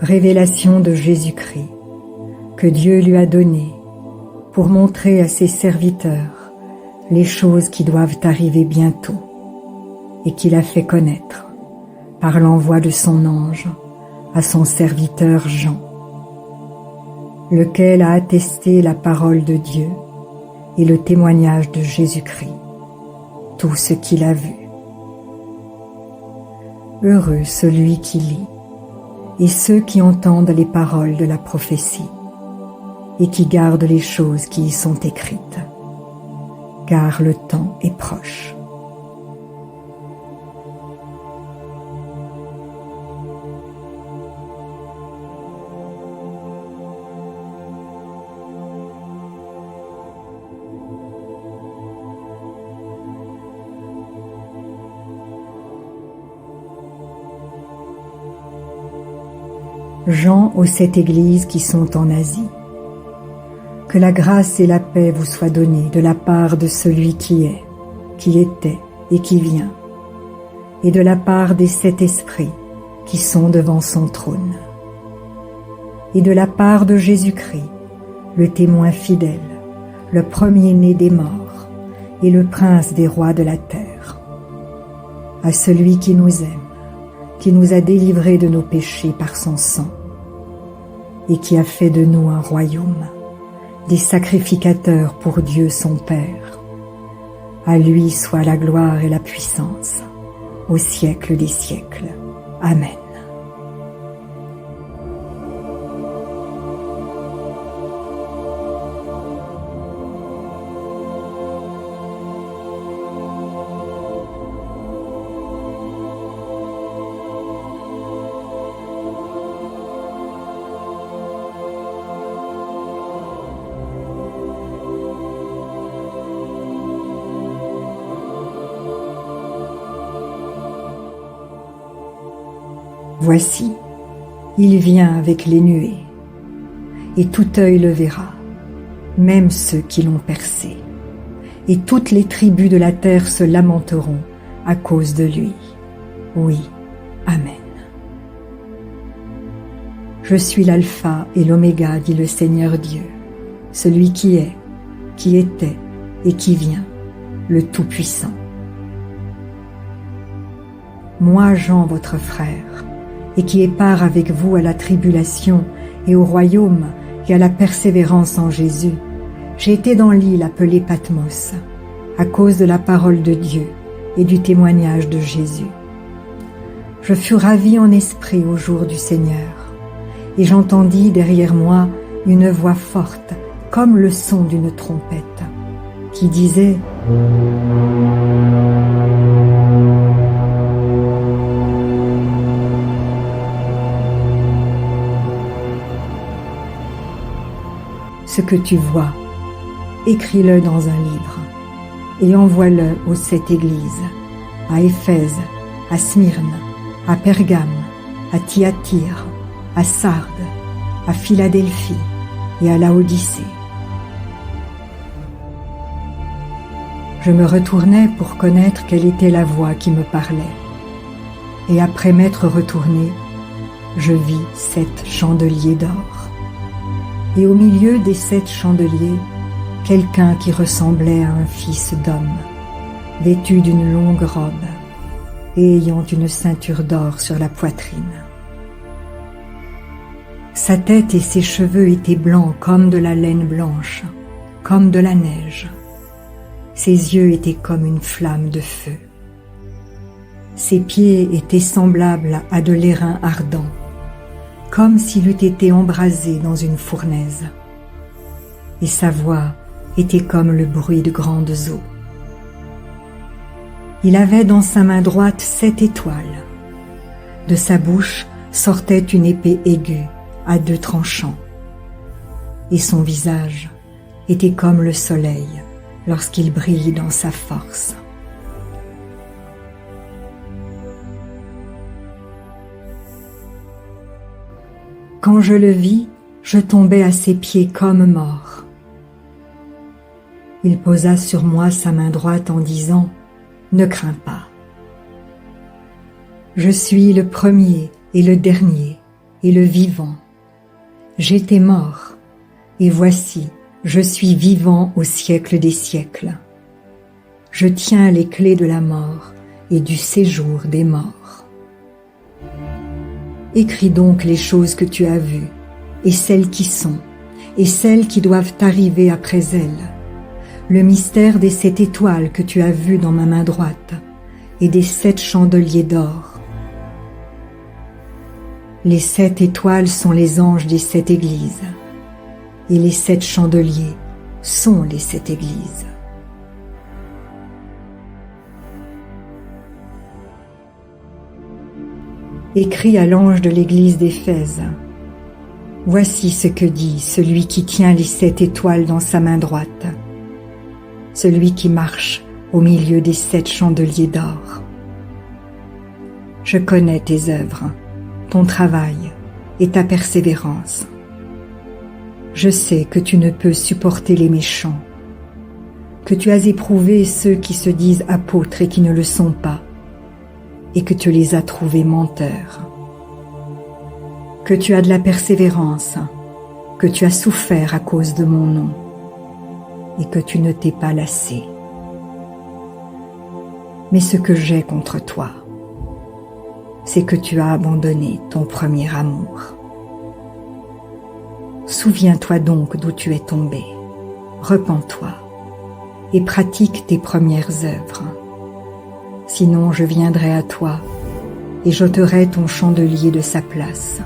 Révélation de Jésus-Christ, que Dieu lui a donnée pour montrer à ses serviteurs les choses qui doivent arriver bientôt et qu'il a fait connaître par l'envoi de son ange à son serviteur Jean, lequel a attesté la parole de Dieu et le témoignage de Jésus-Christ, tout ce qu'il a vu. Heureux celui qui lit et ceux qui entendent les paroles de la prophétie et qui gardent les choses qui y sont écrites, car le temps est proche. Jean aux 7 églises qui sont en Asie. Que la grâce et la paix vous soient données de la part de celui qui est, qui était et qui vient, et de la part des 7 esprits qui sont devant son trône, et de la part de Jésus-Christ, le témoin fidèle, le premier-né des morts et le prince des rois de la terre, à celui qui nous aime, qui nous a délivrés de nos péchés par son sang, et qui a fait de nous un royaume, des sacrificateurs pour Dieu son Père. À lui soit la gloire et la puissance, au siècle des siècles. Amen. Voici, il vient avec les nuées, et tout œil le verra, même ceux qui l'ont percé, et toutes les tribus de la terre se lamenteront à cause de lui. Oui, Amen. Je suis l'alpha et l'oméga, dit le Seigneur Dieu, celui qui est, qui était et qui vient, le Tout-Puissant. Moi, Jean, votre frère, et qui est part avec vous à la tribulation et au royaume et à la persévérance en Jésus, j'ai été dans l'île appelée Patmos, à cause de la parole de Dieu et du témoignage de Jésus. Je fus ravi en esprit au jour du Seigneur, et j'entendis derrière moi une voix forte, comme le son d'une trompette, qui disait : ce que tu vois, écris-le dans un livre et envoie-le aux 7 églises, à Éphèse, à Smyrne, à Pergame, à Thyatire, à Sardes, à Philadelphie et à Laodicée. Je me retournai pour connaître quelle était la voix qui me parlait. Et après m'être retourné, je vis 7 chandeliers d'or. Et au milieu des 7 chandeliers, quelqu'un qui ressemblait à un fils d'homme, vêtu d'une longue robe et ayant une ceinture d'or sur la poitrine. Sa tête et ses cheveux étaient blancs comme de la laine blanche, comme de la neige. Ses yeux étaient comme une flamme de feu. Ses pieds étaient semblables à de l'airain ardent, comme s'il eût été embrasé dans une fournaise. Et sa voix était comme le bruit de grandes eaux. Il avait dans sa main droite 7 étoiles. De sa bouche sortait une épée aiguë à 2 tranchants. Et son visage était comme le soleil lorsqu'il brille dans sa force. Quand je le vis, je tombai à ses pieds comme mort. Il posa sur moi sa main droite en disant : « Ne crains pas. Je suis le premier et le dernier et le vivant. J'étais mort, et voici, je suis vivant au siècle des siècles. Je tiens les clés de la mort et du séjour des morts. Écris donc les choses que tu as vues, et celles qui sont, et celles qui doivent arriver après elles, le mystère des 7 étoiles que tu as vues dans ma main droite, et des 7 chandeliers d'or. Les 7 étoiles sont les anges des 7 églises, et les 7 chandeliers sont les 7 églises. Écris à l'ange de l'église d'Éphèse. Voici ce que dit celui qui tient les 7 étoiles dans sa main droite, celui qui marche au milieu des 7 chandeliers d'or. Je connais tes œuvres, ton travail et ta persévérance. Je sais que tu ne peux supporter les méchants, que tu as éprouvé ceux qui se disent apôtres et qui ne le sont pas, et que tu les as trouvés menteurs. Que tu as de la persévérance, que tu as souffert à cause de mon nom, et que tu ne t'es pas lassé. Mais ce que j'ai contre toi, c'est que tu as abandonné ton premier amour. Souviens-toi donc d'où tu es tombé, repens-toi et pratique tes premières œuvres. Sinon je viendrai à toi et j'ôterai ton chandelier de sa place,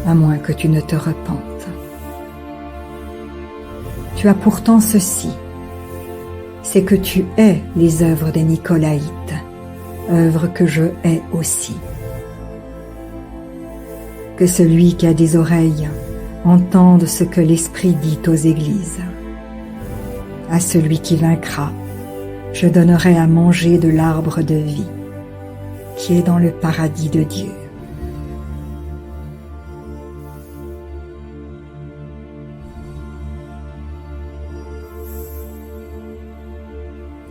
à moins que tu ne te repentes. Tu as pourtant ceci, c'est que tu hais les œuvres des Nicolaïtes, œuvres que je hais aussi. Que celui qui a des oreilles entende ce que l'Esprit dit aux églises. À celui qui vaincra, je donnerai à manger de l'arbre de vie, qui est dans le paradis de Dieu.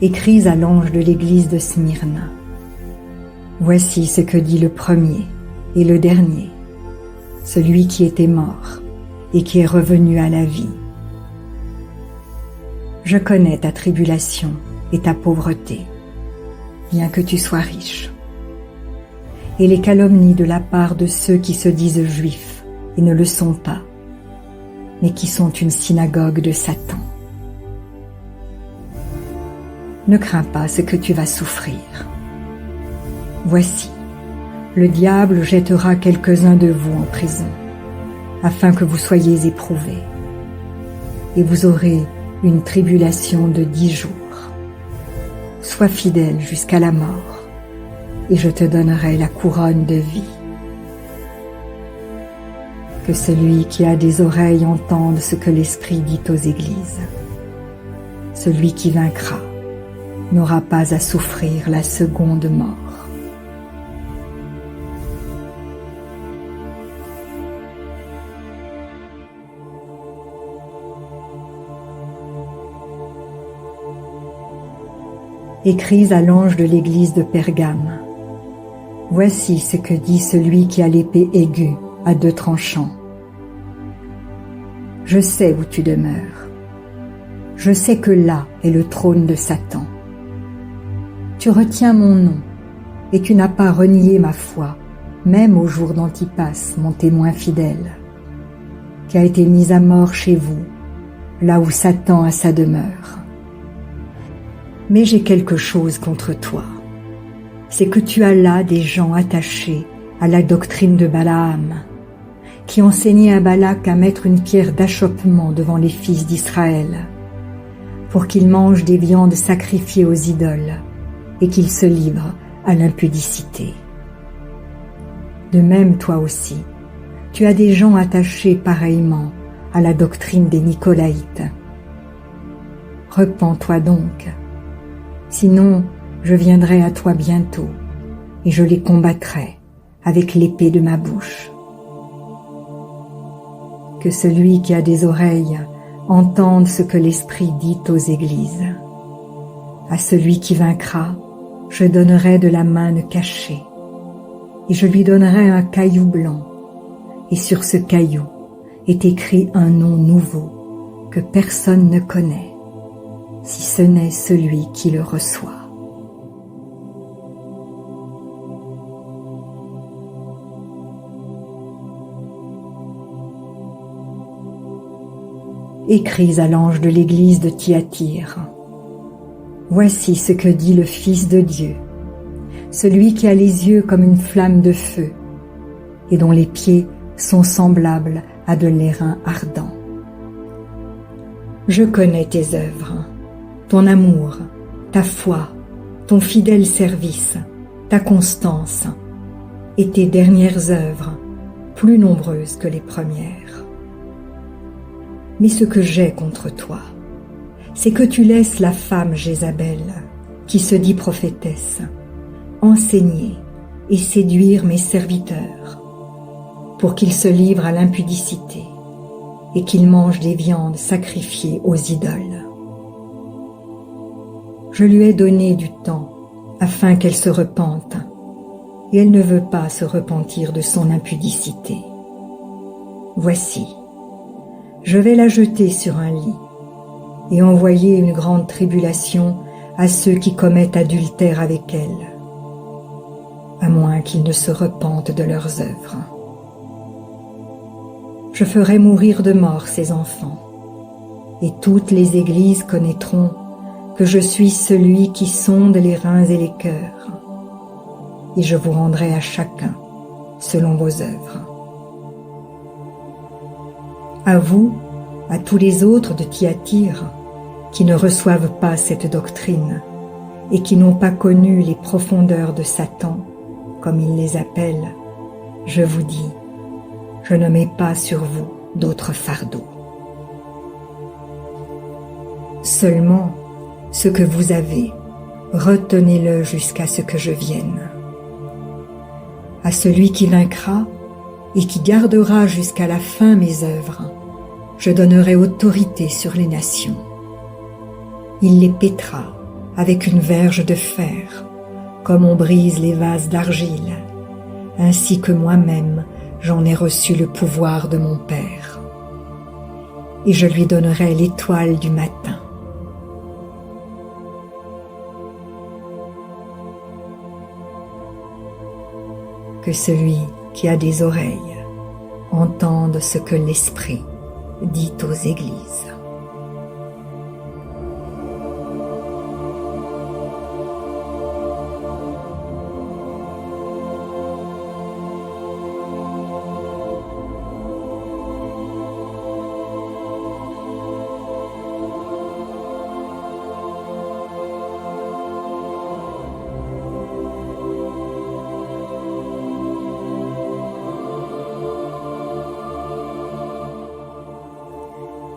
Écris à l'ange de l'église de Smyrne. Voici ce que dit le premier et le dernier, celui qui était mort et qui est revenu à la vie. Je connais ta tribulation et ta pauvreté, bien que tu sois riche, et les calomnies de la part de ceux qui se disent juifs et ne le sont pas, mais qui sont une synagogue de Satan. Ne crains pas ce que tu vas souffrir. Voici, le diable jettera quelques-uns de vous en prison, afin que vous soyez éprouvés, et vous aurez une tribulation de 10 jours. Sois fidèle jusqu'à la mort, et je te donnerai la couronne de vie. Que celui qui a des oreilles entende ce que l'Esprit dit aux églises. Celui qui vaincra n'aura pas à souffrir la seconde mort. Écris à l'ange de l'église de Pergame. Voici ce que dit celui qui a l'épée aiguë à 2 tranchants. Je sais où tu demeures. Je sais que là est le trône de Satan. Tu retiens mon nom, et tu n'as pas renié ma foi, même au jour d'Antipas, mon témoin fidèle, qui a été mis à mort chez vous, là où Satan a sa demeure. Mais j'ai quelque chose contre toi, c'est que tu as là des gens attachés à la doctrine de Balaam, qui enseignaient à Balak à mettre une pierre d'achoppement devant les fils d'Israël, pour qu'ils mangent des viandes sacrifiées aux idoles et qu'ils se livrent à l'impudicité. De même, toi aussi, tu as des gens attachés pareillement à la doctrine des Nicolaïtes. Repens-toi donc, sinon je viendrai à toi bientôt et je les combattrai avec l'épée de ma bouche. Que celui qui a des oreilles entende ce que l'Esprit dit aux églises. À celui qui vaincra, je donnerai de la manne cachée, et je lui donnerai un caillou blanc, et sur ce caillou est écrit un nom nouveau que personne ne connaît, si ce n'est celui qui le reçoit. Écris à l'ange de l'église de Thyatire. Voici ce que dit le Fils de Dieu, celui qui a les yeux comme une flamme de feu et dont les pieds sont semblables à de l'airain ardent. Je connais tes œuvres, ton amour, ta foi, ton fidèle service, ta constance et tes dernières œuvres, plus nombreuses que les premières. Mais ce que j'ai contre toi, c'est que tu laisses la femme Jézabel, qui se dit prophétesse, enseigner et séduire mes serviteurs, pour qu'ils se livrent à l'impudicité et qu'ils mangent des viandes sacrifiées aux idoles. Je lui ai donné du temps afin qu'elle se repente, et elle ne veut pas se repentir de son impudicité. Voici, je vais la jeter sur un lit et envoyer une grande tribulation à ceux qui commettent adultère avec elle, à moins qu'ils ne se repentent de leurs œuvres. Je ferai mourir de mort ses enfants, et toutes les églises connaîtront que je suis celui qui sonde les reins et les cœurs, et je vous rendrai à chacun selon vos œuvres. À vous, à tous les autres de Thyatire, qui ne reçoivent pas cette doctrine et qui n'ont pas connu les profondeurs de Satan, comme il les appelle, je vous dis, je ne mets pas sur vous d'autres fardeaux. Seulement, ce que vous avez, retenez-le jusqu'à ce que je vienne. À celui qui vaincra et qui gardera jusqu'à la fin mes œuvres, je donnerai autorité sur les nations. Il les pétera avec une verge de fer, comme on brise les vases d'argile, ainsi que moi-même j'en ai reçu le pouvoir de mon Père. Et je lui donnerai l'étoile du matin. Que celui qui a des oreilles entende ce que l'Esprit dit aux églises.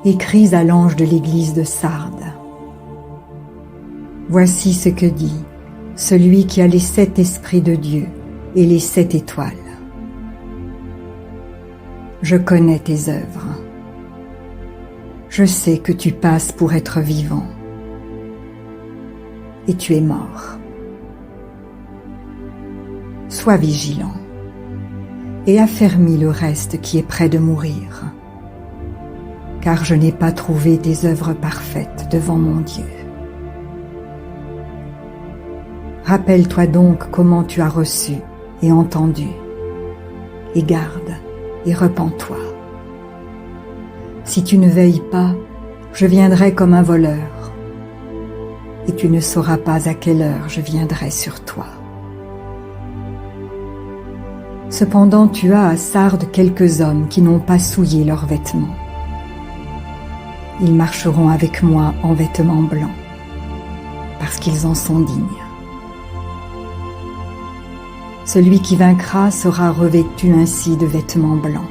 Écris à l'ange de l'église de Sardes. Voici ce que dit celui qui a les 7 esprits de Dieu et les 7 étoiles. Je connais tes œuvres. Je sais que tu passes pour être vivant, et tu es mort. Sois vigilant et affermis le reste qui est près de mourir, car je n'ai pas trouvé tes œuvres parfaites devant mon Dieu. Rappelle-toi donc comment tu as reçu et entendu, et garde et repens-toi. Si tu ne veilles pas, je viendrai comme un voleur, et tu ne sauras pas à quelle heure je viendrai sur toi. Cependant tu as à Sardes quelques hommes qui n'ont pas souillé leurs vêtements. Ils marcheront avec moi en vêtements blancs, parce qu'ils en sont dignes. Celui qui vaincra sera revêtu ainsi de vêtements blancs.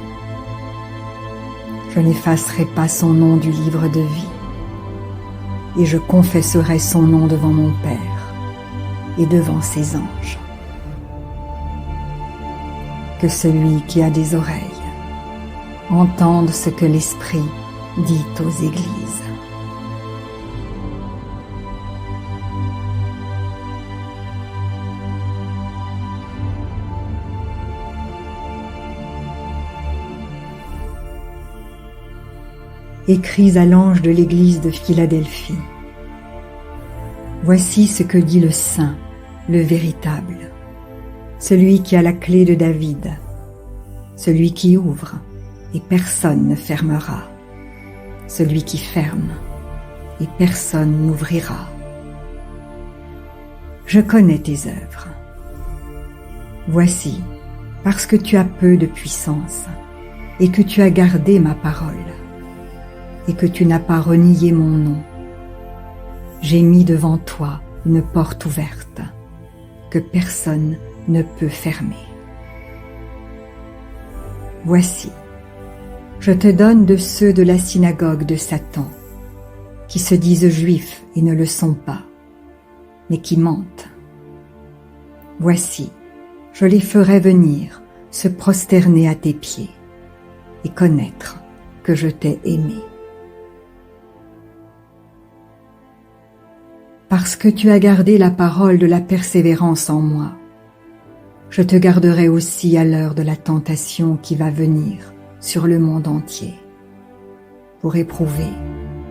Je n'effacerai pas son nom du livre de vie, et je confesserai son nom devant mon Père et devant ses anges. Que celui qui a des oreilles entende ce que l'Esprit dit aux églises. Écris à l'ange de l'église de Philadelphie. Voici ce que dit le Saint, le véritable, celui qui a la clé de David, celui qui ouvre et personne ne fermera, celui qui ferme et personne n'ouvrira. Je connais tes œuvres. Voici, parce que tu as peu de puissance et que tu as gardé ma parole et que tu n'as pas renié mon nom, j'ai mis devant toi une porte ouverte que personne ne peut fermer. Voici, je te donne de ceux de la synagogue de Satan, qui se disent juifs et ne le sont pas, mais qui mentent. Voici, je les ferai venir se prosterner à tes pieds et connaître que je t'ai aimé. Parce que tu as gardé la parole de la persévérance en moi, je te garderai aussi à l'heure de la tentation qui va venir sur le monde entier, pour éprouver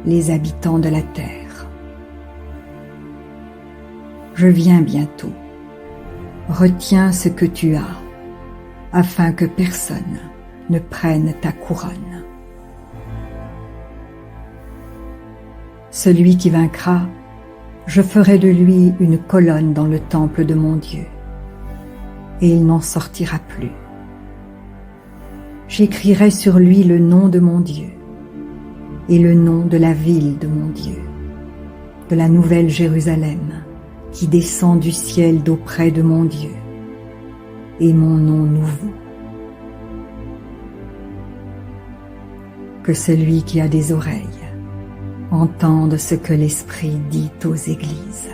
les habitants de la terre. Je viens bientôt. Retiens ce que tu as, afin que personne ne prenne ta couronne. Celui qui vaincra, je ferai de lui une colonne dans le temple de mon Dieu, et il n'en sortira plus. J'écrirai sur lui le nom de mon Dieu, et le nom de la ville de mon Dieu, de la nouvelle Jérusalem, qui descend du ciel d'auprès de mon Dieu, et mon nom nouveau. Que celui qui a des oreilles entende ce que l'Esprit dit aux églises.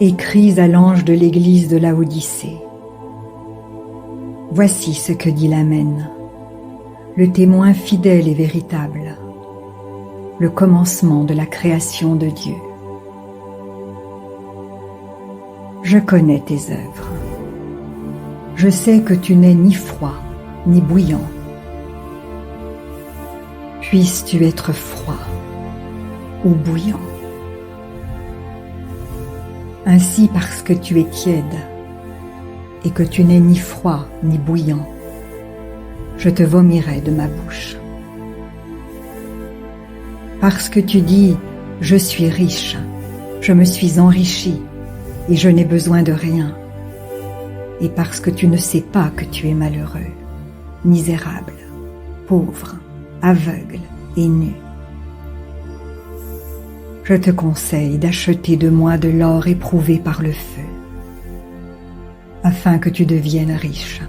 Écris à l'ange de l'église de Laodicée. Voici ce que dit l'Amen, le témoin fidèle et véritable, le commencement de la création de Dieu. Je connais tes œuvres. Je sais que tu n'es ni froid ni bouillant. Puisses-tu être froid ou bouillant. Ainsi, parce que tu es tiède et que tu n'es ni froid ni bouillant, je te vomirai de ma bouche. Parce que tu dis « Je suis riche, je me suis enrichi et je n'ai besoin de rien », et parce que tu ne sais pas que tu es malheureux, misérable, pauvre, aveugle et nu. Je te conseille d'acheter de moi de l'or éprouvé par le feu, afin que tu deviennes riche,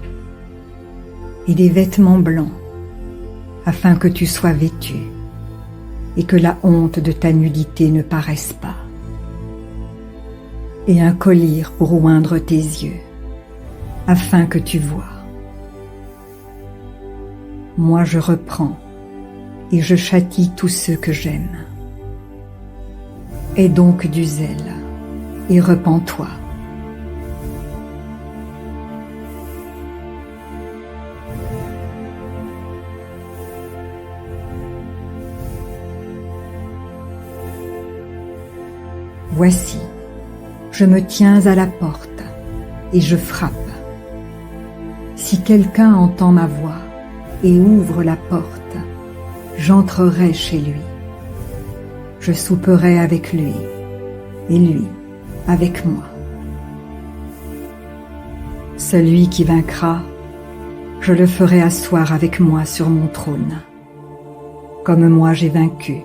et des vêtements blancs, afin que tu sois vêtu, et que la honte de ta nudité ne paraisse pas, et un collier pour oindre tes yeux, afin que tu vois. Moi je reprends, et je châtie tous ceux que j'aime. Aie donc du zèle, et repens-toi. Voici, je me tiens à la porte et je frappe. Si quelqu'un entend ma voix et ouvre la porte, j'entrerai chez lui. Je souperai avec lui et lui avec moi. Celui qui vaincra, je le ferai asseoir avec moi sur mon trône. Comme moi j'ai vaincu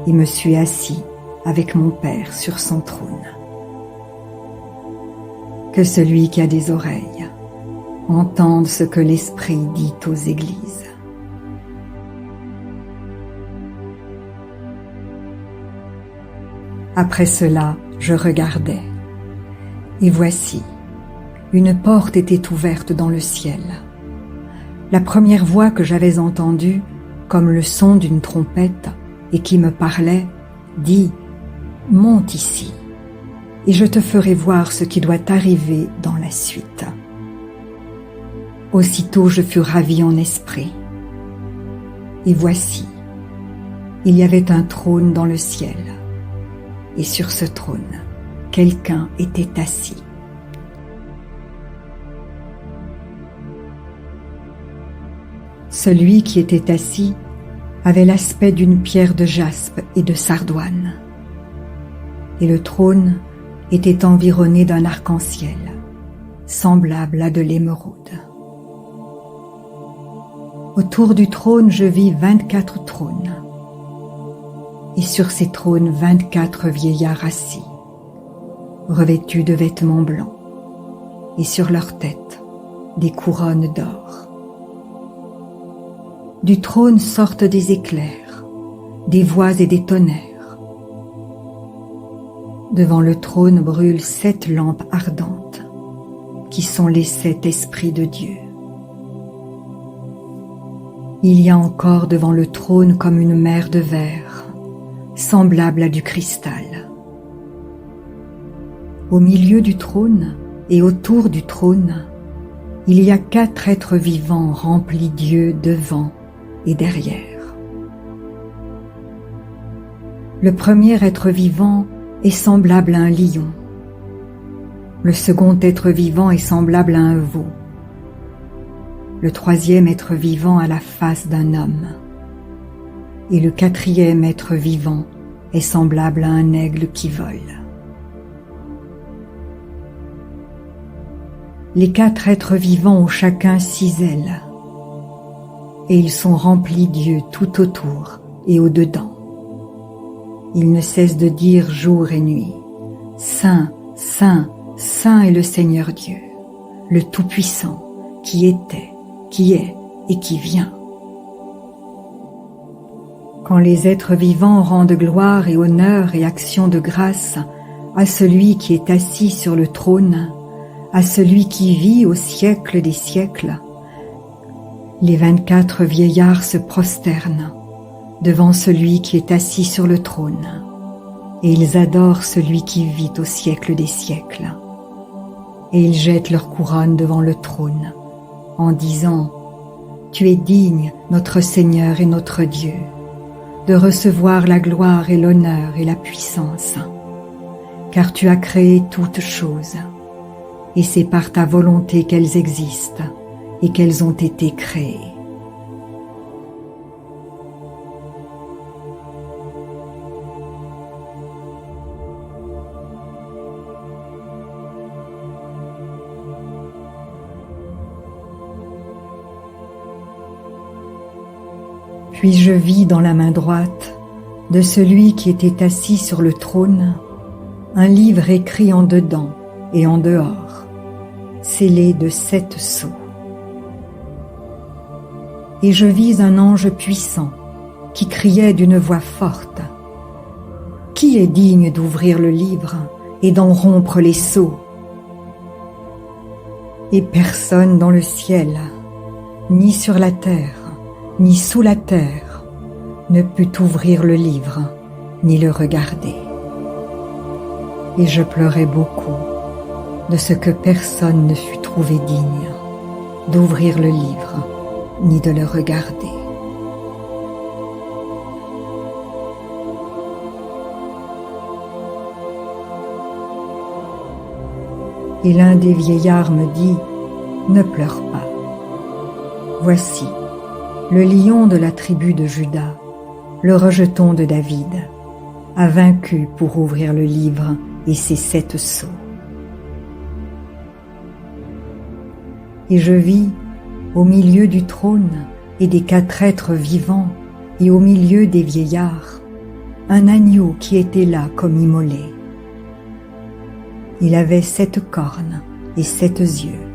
et me suis assis avec mon Père sur son trône. Que celui qui a des oreilles entende ce que l'Esprit dit aux églises. Après cela, je regardais, et voici, une porte était ouverte dans le ciel. La première voix que j'avais entendue, comme le son d'une trompette, et qui me parlait, dit « Monte ici, et je te ferai voir ce qui doit arriver dans la suite. » Aussitôt je fus ravi en esprit. Et voici, il y avait un trône dans le ciel, et sur ce trône, quelqu'un était assis. Celui qui était assis avait l'aspect d'une pierre de jaspe et de sardoine, et le trône était environné d'un arc-en-ciel, semblable à de l'émeraude. Autour du trône, je vis 24 trônes, et sur ces trônes 24 vieillards assis, revêtus de vêtements blancs, et sur leurs têtes des couronnes d'or. Du trône sortent des éclairs, des voix et des tonnerres. Devant le trône brûlent 7 lampes ardentes, qui sont les 7 esprits de Dieu. Il y a encore devant le trône comme une mer de verre, semblable à du cristal. Au milieu du trône et autour du trône, il y a 4 êtres vivants remplis d'yeux devant et derrière. Le premier être vivant est semblable à un lion. Le second être vivant est semblable à un veau. Le troisième être vivant a la face d'un homme. Et le quatrième être vivant est semblable à un aigle qui vole. Les 4 êtres vivants ont chacun 6 ailes, et ils sont remplis d'yeux tout autour et au-dedans. Ils ne cessent de dire jour et nuit, « Saint, Saint, Saint est le Seigneur Dieu, le Tout-Puissant, qui était, qui est et qui vient. » Quand les êtres vivants rendent gloire et honneur et action de grâce à celui qui est assis sur le trône, à celui qui vit au siècle des siècles, les 24 vieillards se prosternent devant celui qui est assis sur le trône, et ils adorent celui qui vit au siècle des siècles. Et ils jettent leur couronne devant le trône, en disant « Tu es digne, notre Seigneur et notre Dieu, de recevoir la gloire et l'honneur et la puissance, car tu as créé toutes choses, et c'est par ta volonté qu'elles existent et qu'elles ont été créées. » Puis je vis dans la main droite de celui qui était assis sur le trône un livre écrit en dedans et en dehors, scellé de 7 sceaux. Et je vis un ange puissant qui criait d'une voix forte « Qui est digne d'ouvrir le livre et d'en rompre les sceaux ?» Et personne dans le ciel, ni sur la terre, ni sous la terre, ne put ouvrir le livre, ni le regarder. Et je pleurais beaucoup de ce que personne ne fut trouvé digne d'ouvrir le livre, ni de le regarder. Et l'un des vieillards me dit « Ne pleure pas. Voici, le lion de la tribu de Juda, le rejeton de David, a vaincu pour ouvrir le livre et ses 7 sceaux. » Et je vis, au milieu du trône et des 4 êtres vivants et au milieu des vieillards, un agneau qui était là comme immolé. Il avait 7 cornes et 7 yeux,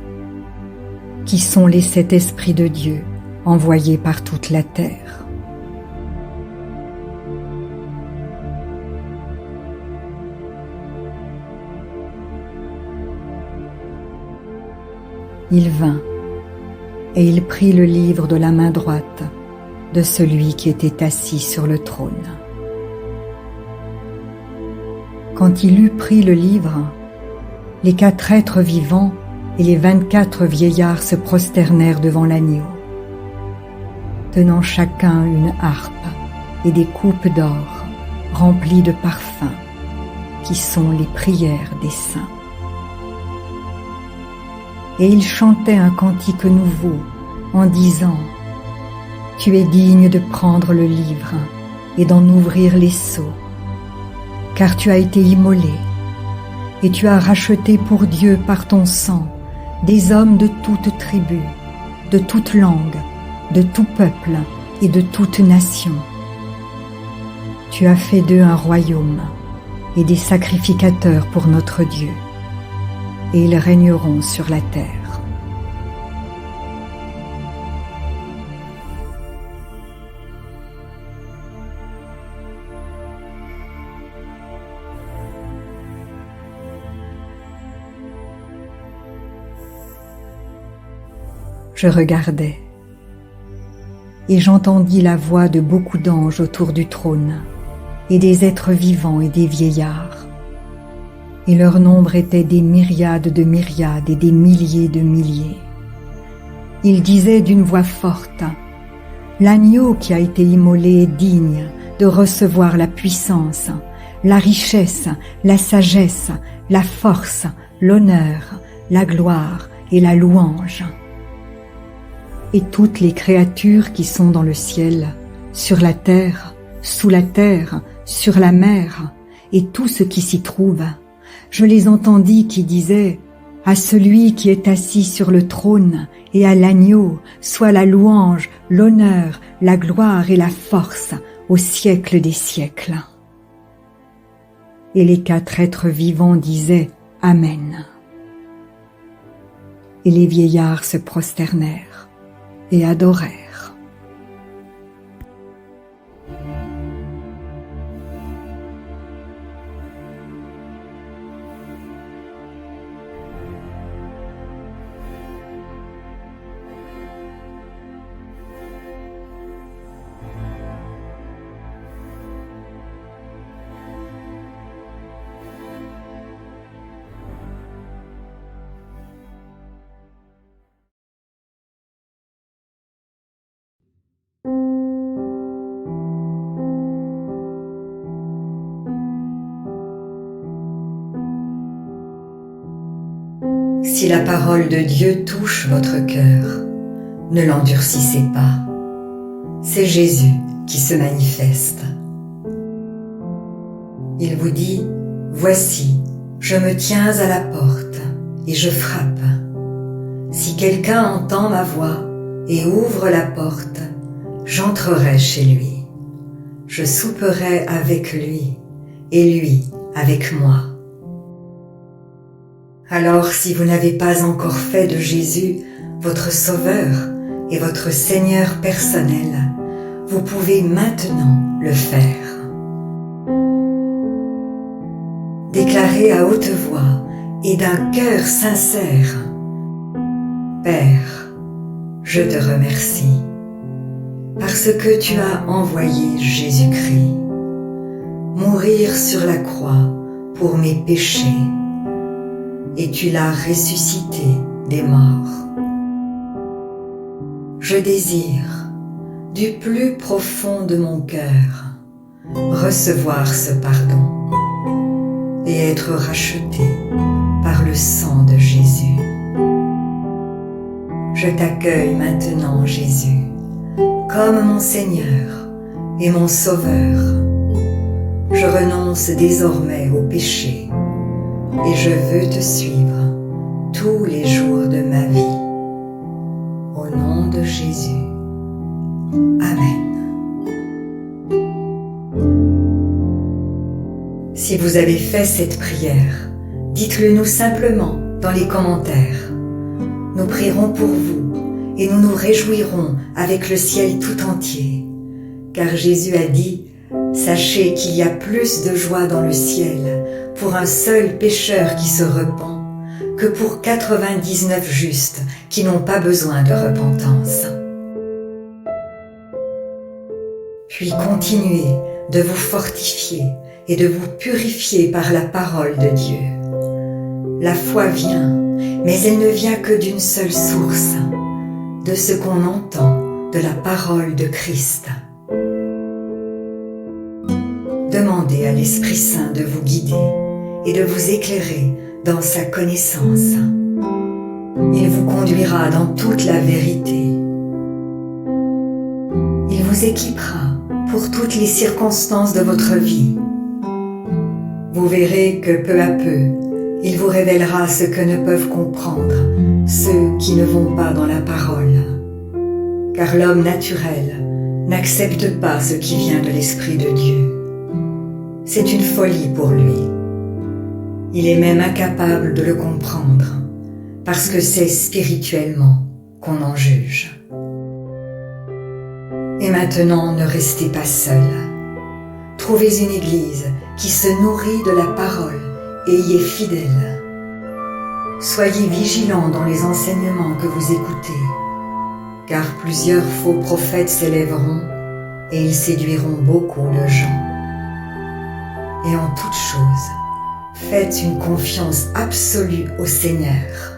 qui sont les 7 esprits de Dieu envoyés par toute la terre. Il vint, et il prit le livre de la main droite de celui qui était assis sur le trône. Quand il eut pris le livre, les 4 êtres vivants et les 24 vieillards se prosternèrent devant l'agneau, tenant chacun une harpe et des coupes d'or remplies de parfums, qui sont les prières des saints. Et ils chantaient un cantique nouveau en disant : Tu es digne de prendre le livre et d'en ouvrir les sceaux, car tu as été immolé, et tu as racheté pour Dieu par ton sang des hommes de toute tribu, de toute langue, de tout peuple et de toute nation. Tu as fait d'eux un royaume et des sacrificateurs pour notre Dieu, et ils régneront sur la terre. Je regardais, et j'entendis la voix de beaucoup d'anges autour du trône, et des êtres vivants et des vieillards. Et leur nombre était des myriades de myriades et des milliers de milliers. Ils disaient d'une voix forte : L'agneau qui a été immolé est digne de recevoir la puissance, la richesse, la sagesse, la force, l'honneur, la gloire et la louange. Et toutes les créatures qui sont dans le ciel, sur la terre, sous la terre, sur la mer, et tout ce qui s'y trouve, je les entendis qui disaient : À celui qui est assis sur le trône et à l'agneau soit la louange, l'honneur, la gloire et la force au siècle des siècles. Et les 4 êtres vivants disaient : Amen. Et les vieillards se prosternèrent et adorèrent. Si la parole de Dieu touche votre cœur, ne l'endurcissez pas. C'est Jésus qui se manifeste. Il vous dit : Voici, je me tiens à la porte et je frappe. Si quelqu'un entend ma voix et ouvre la porte, j'entrerai chez lui. Je souperai avec lui et lui avec moi. Alors, si vous n'avez pas encore fait de Jésus votre Sauveur et votre Seigneur personnel, vous pouvez maintenant le faire. Déclarez à haute voix et d'un cœur sincère : Père, je te remercie parce que tu as envoyé Jésus-Christ mourir sur la croix pour mes péchés, et tu l'as ressuscité des morts. Je désire, du plus profond de mon cœur, recevoir ce pardon et être racheté par le sang de Jésus. Je t'accueille maintenant, Jésus, comme mon Seigneur et mon Sauveur. Je renonce désormais au péché et je veux te suivre tous les jours de ma vie. Au nom de Jésus. Amen. Si vous avez fait cette prière, dites-le nous simplement dans les commentaires. Nous prierons pour vous et nous nous réjouirons avec le ciel tout entier. Car Jésus a dit : sachez qu'il y a plus de joie dans le ciel pour un seul pécheur qui se repent que pour 99 justes qui n'ont pas besoin de repentance. Puis continuez de vous fortifier et de vous purifier par la parole de Dieu. La foi vient, mais elle ne vient que d'une seule source, de ce qu'on entend de la parole de Christ. Demandez à l'Esprit Saint de vous guider et de vous éclairer dans sa connaissance. Il vous conduira dans toute la vérité. Il vous équipera pour toutes les circonstances de votre vie. Vous verrez que peu à peu, il vous révélera ce que ne peuvent comprendre ceux qui ne vont pas dans la parole. Car l'homme naturel n'accepte pas ce qui vient de l'Esprit de Dieu. C'est une folie pour lui. Il est même incapable de le comprendre, parce que c'est spirituellement qu'on en juge. Et maintenant, ne restez pas seul. Trouvez une église qui se nourrit de la parole et y est fidèle. Soyez vigilants dans les enseignements que vous écoutez, car plusieurs faux prophètes s'élèveront et ils séduiront beaucoup de gens. Et en toute chose, faites une confiance absolue au Seigneur.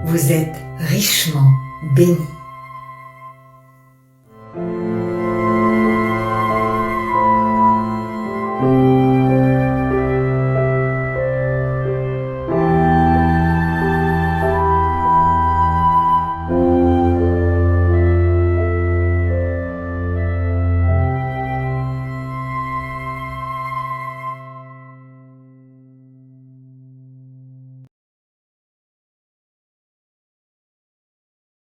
Vous êtes richement bénis.